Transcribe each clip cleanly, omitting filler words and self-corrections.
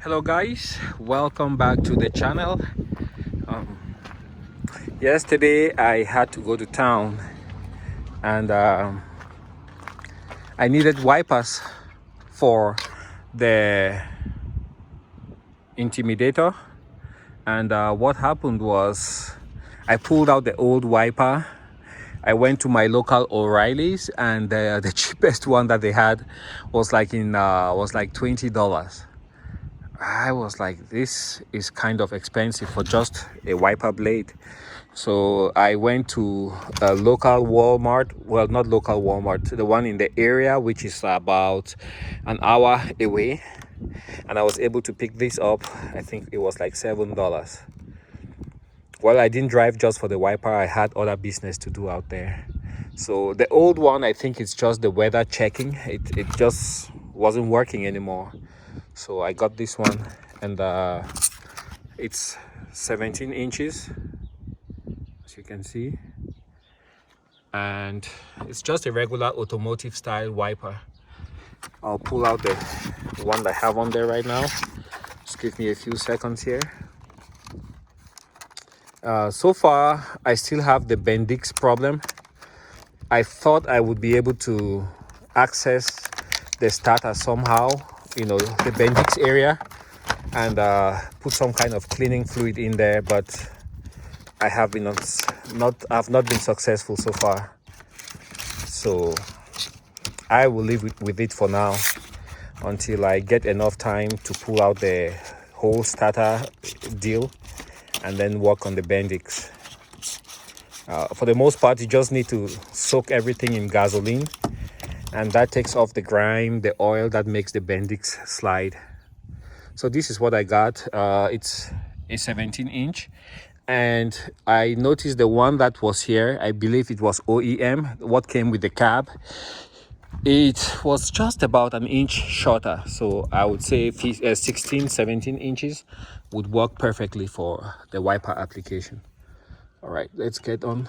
Hello guys, welcome back to the channel. Yesterday I had to go to town and I needed wipers for the Intimidator, and what happened was I pulled out the old wiper. I went to my local O'Reilly's and the cheapest one that they had was like $20. I was like, this is kind of expensive for just a wiper blade. So I went to a local Walmart, well, not local Walmart, the one in the area, which is about an hour away. And I was able to pick this up. I think it was like $7. Well, I didn't drive just for the wiper. I had other business to do out there. So the old one, I think it's just the weather checking. It just wasn't working anymore. So I got this one, and it's 17 inches, as you can see, and it's just a regular automotive style wiper. I'll pull out the one that I have on there right now. Just give me a few seconds here. So far I still have the Bendix problem. I thought I would be able to access the starter somehow, you know, the Bendix area, and put some kind of cleaning fluid in there, but I have been I've not been successful so far. So I will leave with it for now until I get enough time to pull out the whole starter deal and then work on the Bendix. For the most part, you just need to soak everything in gasoline, and that takes off the grime, the oil that makes the Bendix slide. So this is what I got. It's a 17-inch, and I noticed the one that was here, I believe it was OEM, what came with the cab, it was just about an inch shorter. So I would say 17 inches would work perfectly for the wiper application. All right, let's get on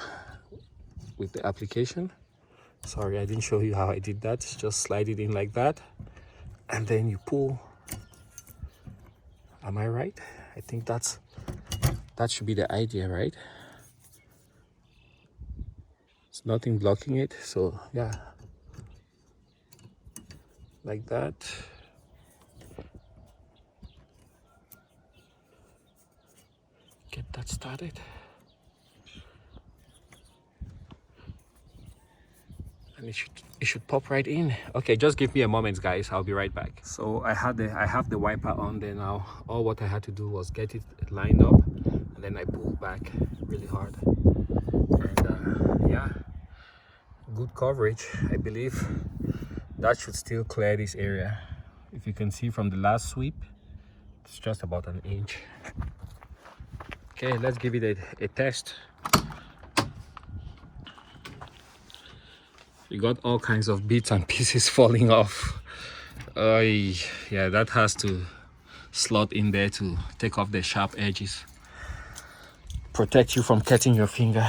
with the application. Sorry, I didn't show you how I did that. Just slide it in like that, and then you pull. Am I right? I think that should be the idea, right? It's nothing blocking it, so yeah, like that. Get that started. And it should pop right in. Okay, just give me a moment, guys. I'll be right back. So I have the wiper on there now. All what I had to do was get it lined up, and then I pulled back really hard. And yeah, good coverage. I believe that should still clear this area. If you can see from the last sweep, it's just about an inch. Okay, let's give it a test. You got all kinds of bits and pieces falling off. Yeah, that has to slot in there to take off the sharp edges, protect you from cutting your finger.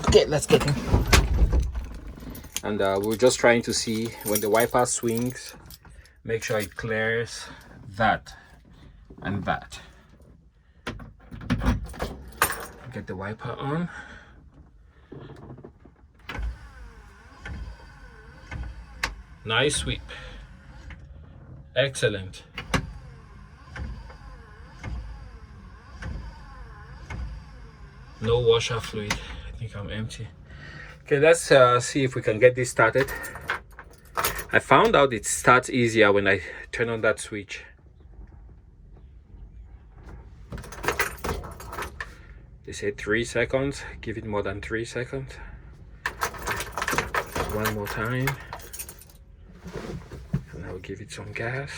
Okay, let's get in. And we're just trying to see when the wiper swings, make sure it clears that and that. Get the wiper on. Nice sweep. Excellent. No washer fluid. I think I'm empty. Okay, let's see if we can get this started. I found out it starts easier when I turn on that switch. They say 3 seconds. Give it more than 3 seconds. One more time. And I'll give it some gas.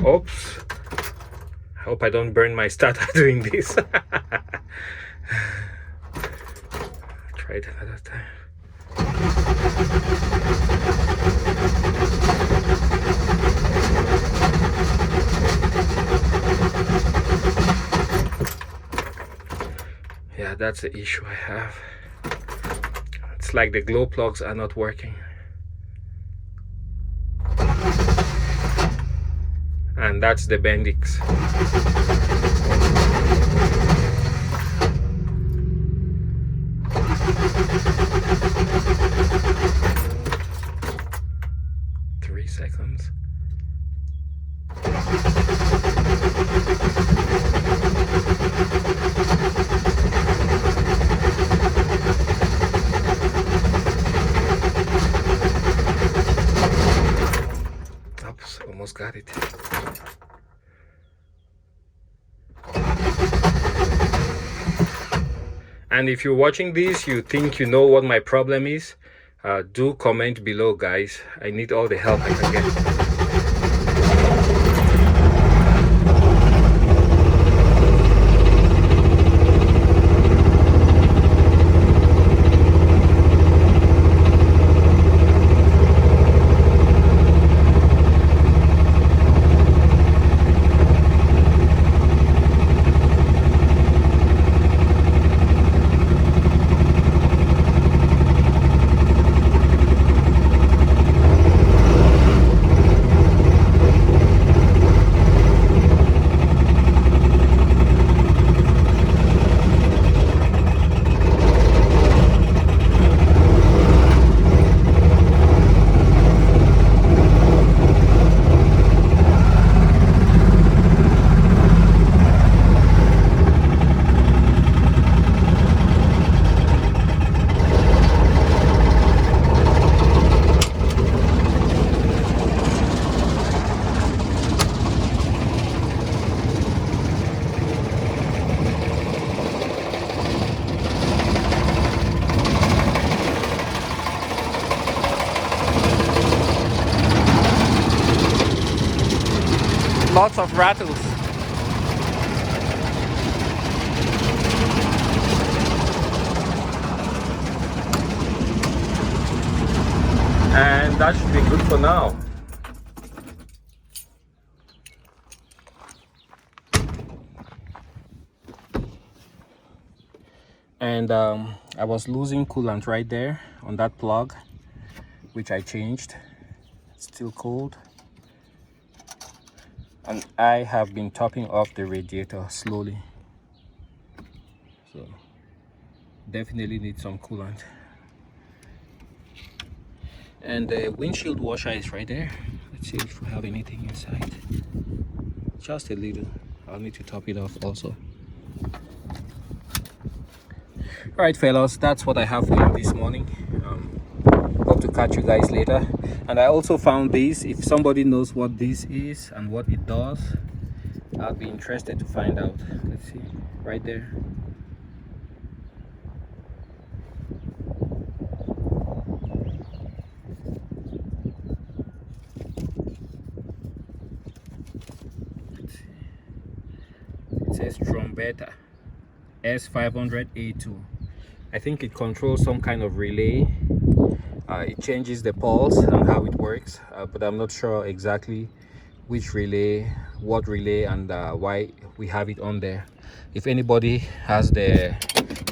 Oops. I hope I don't burn my starter doing this. Try it another time. that's the issue I have. It's like the glow plugs are not working. And that's the Bendix. Three seconds. Oops, almost got it. And if you're watching this, you think you know what my problem is, do comment below, guys. I need all the help I can get. Lots of rattles. And that should be good for now. And I was losing coolant right there on that plug, which I changed. It's still cold. And I have been topping off the radiator slowly, so definitely need some coolant. And the windshield washer is right there. Let's see if we have anything inside. Just a little. I'll need to top it off also. All right, fellas, that's what I have for you this morning. Hope to catch you guys later. And I also found this. If somebody knows what this is and what it does, I'll be interested to find out. Let's see, right there. Let's see. It says Trombetta S500A2. I think it controls some kind of relay. It changes the pulse and how it works, but I'm not sure exactly which relay, what relay, and why we have it on there. If anybody has the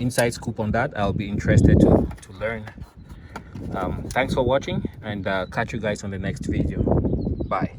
inside scoop on that, I'll be interested to learn. Thanks for watching, and catch you guys on the next video. Bye.